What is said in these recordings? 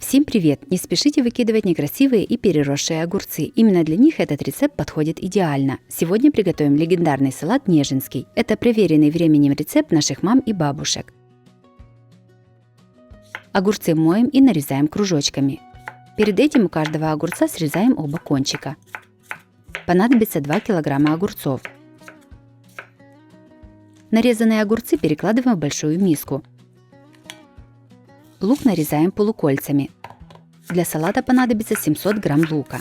Всем привет! Не спешите выкидывать некрасивые и переросшие огурцы. Именно для них этот рецепт подходит идеально. Сегодня приготовим легендарный салат неженский. Это проверенный временем рецепт наших мам и бабушек. Огурцы моем и нарезаем кружочками. Перед этим у каждого огурца срезаем оба кончика. Понадобится 2 кг огурцов. Нарезанные огурцы перекладываем в большую миску. Лук нарезаем полукольцами. Для салата понадобится 700 грамм лука.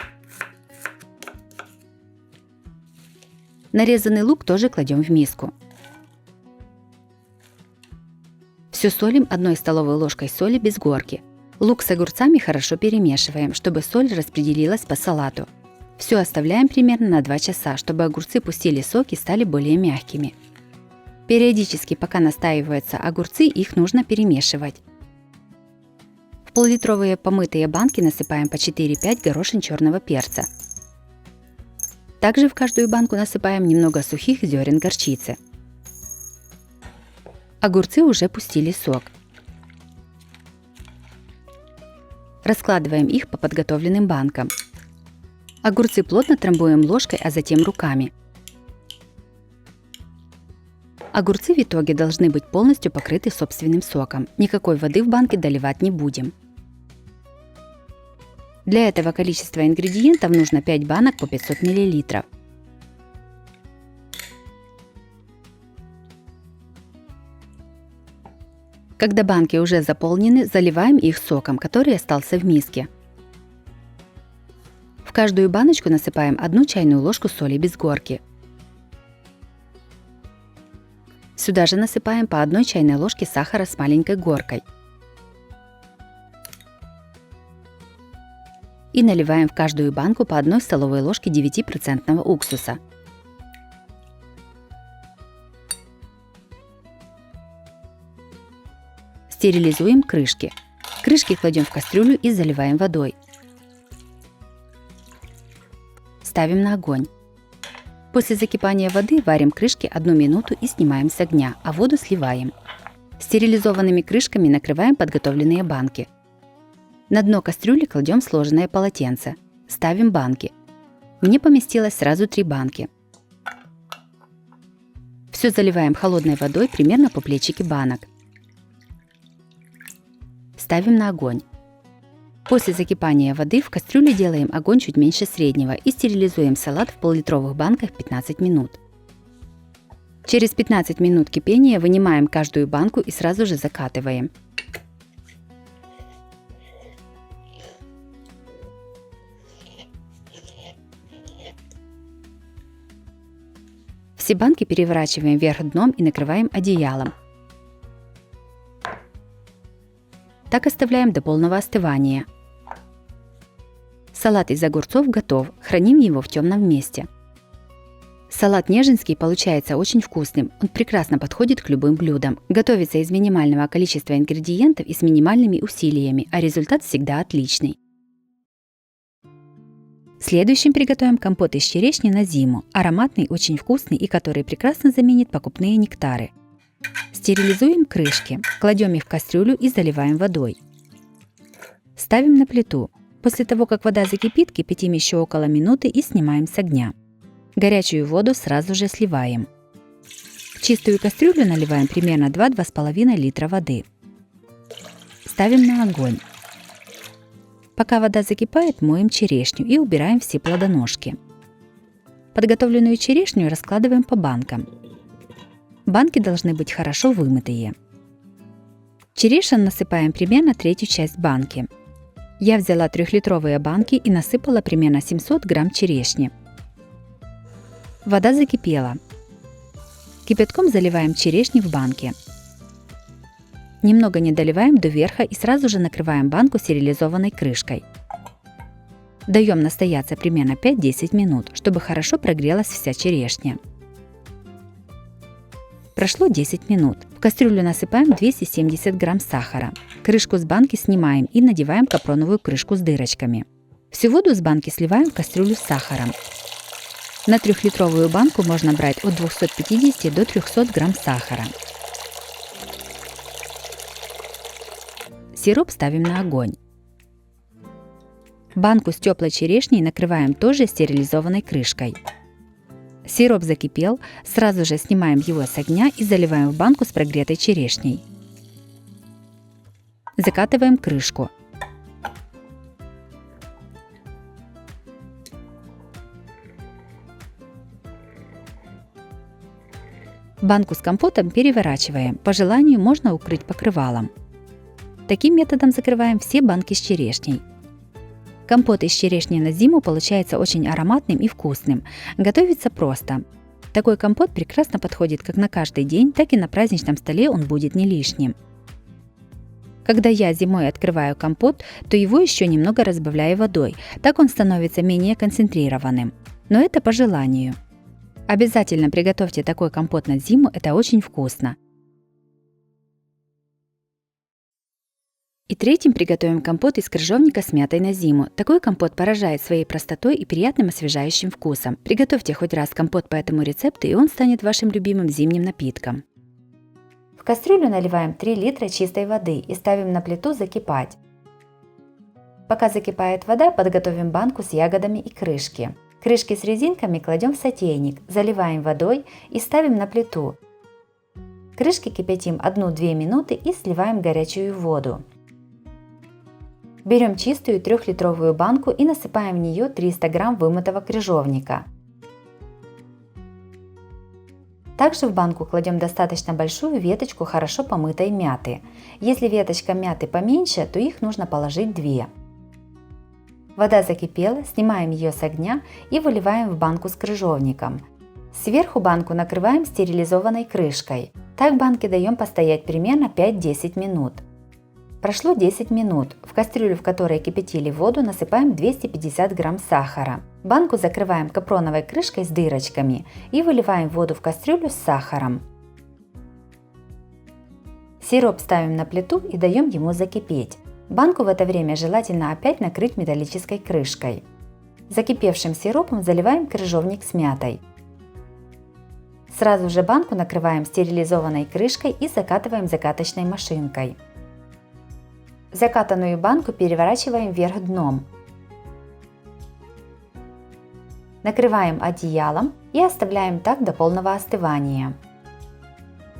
Нарезанный лук тоже кладем в миску. Все солим 1 столовой ложкой соли без горки. Лук с огурцами хорошо перемешиваем, чтобы соль распределилась по салату. Все оставляем примерно на 2 часа, чтобы огурцы пустили сок и стали более мягкими. Периодически, пока настаиваются огурцы, их нужно перемешивать. В пол-литровые помытые банки насыпаем по 4-5 горошин черного перца. Также в каждую банку насыпаем немного сухих зерен горчицы. Огурцы уже пустили сок. Раскладываем их по подготовленным банкам. Огурцы плотно трамбуем ложкой, а затем руками. Огурцы в итоге должны быть полностью покрыты собственным соком. Никакой воды в банке доливать не будем. Для этого количества ингредиентов нужно 5 банок по 500 мл. Когда банки уже заполнены, заливаем их соком, который остался в миске. В каждую баночку насыпаем 1 чайную ложку соли без горки. Сюда же насыпаем по 1 чайной ложке сахара с маленькой горкой. И наливаем в каждую банку по 1 столовой ложке 9% уксуса. Стерилизуем крышки. Крышки кладем в кастрюлю и заливаем водой. Ставим на огонь. После закипания воды варим крышки 1 минуту и снимаем с огня, а воду сливаем. Стерилизованными крышками накрываем подготовленные банки. На дно кастрюли кладем сложенное полотенце. Ставим банки. Мне поместилось сразу 3 банки. Все заливаем холодной водой примерно по плечике банок. Ставим на огонь. После закипания воды в кастрюле делаем огонь чуть меньше среднего и стерилизуем салат в пол-литровых банках 15 минут. Через 15 минут кипения вынимаем каждую банку и сразу же закатываем. Все банки переворачиваем вверх дном и накрываем одеялом. Так оставляем до полного остывания. Салат из огурцов готов, храним его в темном месте. Салат неженский получается очень вкусным, он прекрасно подходит к любым блюдам. Готовится из минимального количества ингредиентов и с минимальными усилиями, а результат всегда отличный. Следующим приготовим компот из черешни на зиму, ароматный, очень вкусный и который прекрасно заменит покупные нектары. Стерилизуем крышки, кладем их в кастрюлю и заливаем водой. Ставим на плиту. После того, как вода закипит, кипятим еще около минуты и снимаем с огня. Горячую воду сразу же сливаем. В чистую кастрюлю наливаем примерно 2-2,5 литра воды. Ставим на огонь. Пока вода закипает, моем черешню и убираем все плодоножки. Подготовленную черешню раскладываем по банкам. Банки должны быть хорошо вымытые. Черешин насыпаем примерно 1/3 часть банки. Я взяла 3-литровые банки и насыпала примерно 700 грамм черешни. Вода закипела. Кипятком заливаем черешни в банки. Немного не доливаем до верха и сразу же накрываем банку стерилизованной крышкой. Даем настояться примерно 5-10 минут, чтобы хорошо прогрелась вся черешня. Прошло 10 минут. В кастрюлю насыпаем 270 грамм сахара. Крышку с банки снимаем и надеваем капроновую крышку с дырочками. Всю воду с банки сливаем в кастрюлю с сахаром. На 3-литровую банку можно брать от 250 до 300 грамм сахара. Сироп ставим на огонь. Банку с теплой черешней накрываем тоже стерилизованной крышкой. Сироп закипел, сразу же снимаем его с огня и заливаем в банку с прогретой черешней. Закатываем крышку. Банку с компотом переворачиваем, по желанию можно укрыть покрывалом. Таким методом закрываем все банки с черешней. Компот из черешни на зиму получается очень ароматным и вкусным. Готовится просто. Такой компот прекрасно подходит как на каждый день, так и на праздничном столе он будет не лишним. Когда я зимой открываю компот, то его еще немного разбавляю водой, так он становится менее концентрированным. Но это по желанию. Обязательно приготовьте такой компот на зиму, это очень вкусно. И третьим приготовим компот из крыжовника с мятой на зиму. Такой компот поражает своей простотой и приятным освежающим вкусом. Приготовьте хоть раз компот по этому рецепту, и он станет вашим любимым зимним напитком. В кастрюлю наливаем 3 литра чистой воды и ставим на плиту закипать. Пока закипает вода, подготовим банку с ягодами и крышки. Крышки с резинками кладем в сотейник, заливаем водой и ставим на плиту. Крышки кипятим 1-2 минуты и сливаем горячую воду. Берем чистую 3-литровую банку и насыпаем в нее 300 грамм вымытого крыжовника. Также в банку кладем достаточно большую веточку хорошо помытой мяты. Если веточка мяты поменьше, то их нужно положить 2. Вода закипела, снимаем ее с огня и выливаем в банку с крыжовником. Сверху банку накрываем стерилизованной крышкой. Так банке даем постоять примерно 5-10 минут. Прошло 10 минут. В кастрюлю, в которой кипятили воду, насыпаем 250 грамм сахара. Банку закрываем капроновой крышкой с дырочками и выливаем воду в кастрюлю с сахаром. Сироп ставим на плиту и даем ему закипеть. Банку в это время желательно опять накрыть металлической крышкой. Закипевшим сиропом заливаем крыжовник с мятой. Сразу же банку накрываем стерилизованной крышкой и закатываем закаточной машинкой. Закатанную банку переворачиваем вверх дном. Накрываем одеялом и оставляем так до полного остывания.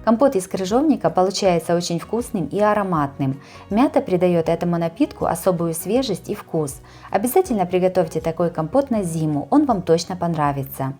Компот из крыжовника получается очень вкусным и ароматным. Мята придает этому напитку особую свежесть и вкус. Обязательно приготовьте такой компот на зиму, он вам точно понравится.